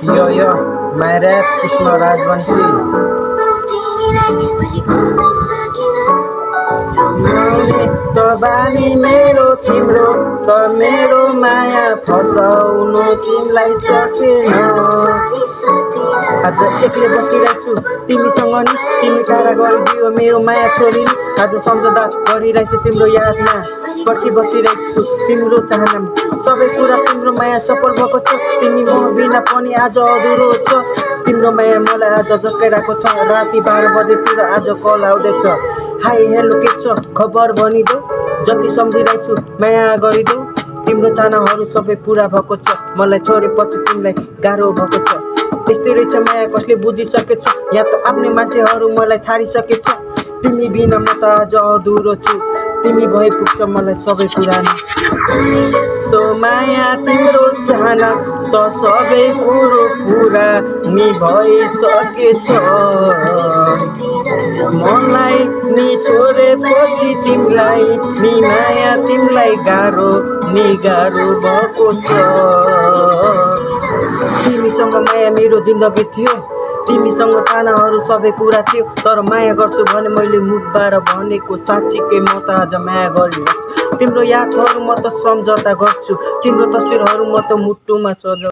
Yo, my rap Krishna Rajvanshi. त बानी मेरो तिम्रो त मेरो माया फसाउनु तिमीलाई सकेन। आज एक्लै बसिरहेछु तिमीसँग नि, तिमी टाढा गरिदियो मेरो माया छोरी। आज सम्झौता गरिरहेछु तिम्रो यादमा, पर्खी बसिरहेछु तिम्रो चाहनामा। सबै कुरा तिम्रो माया सफल भएको छ, तिमी म बिना पनि आज अधुरो छ। तिम्रो माया मलाई आज जस्काइरहेको छ, राति 12 बजेतिर आज कल आउँदैछ। हाई हेलो के छ खबर भनिदेऊ, जति सम्झिरहेछु माया गरिदेऊ। तिम्रो चाहनाहरू सबै पुरा भएको छ, मलाई छोडेपछि तिमीलाई गाह्रो भएको छ। त्यस्तै रहेछ माया कसले बुझिसकेछ, यहाँ त आफ्नै मान्छेहरू मलाई छाडिसकेछ। तिमी बिना म त आज अधुरो छु, तिमी भए पुग्छ मलाई सबै कुरा नि। तो माया तिम्रो चाहना त सबै कुरो पुरा नि भइसकेछ। मलाई नि छोडेपछि तिमीलाई नि माया तिमीलाई गाह्रो नि गाह्रो भएको छ। तिमीसँग माया मेरो जिन्दगी थियो, तिमीसँग चाहनाहरू सबै कुरा थियो। तर माया गर्छु भने मैले मुखबाट भनेको साँच्चीकै म त आज माया गरिरहेछु। तिम्रो यादहरू म त सम्झौता गर्छु, तिम्रो तस्बिरहरू म त मुटुमा सजाउँछु।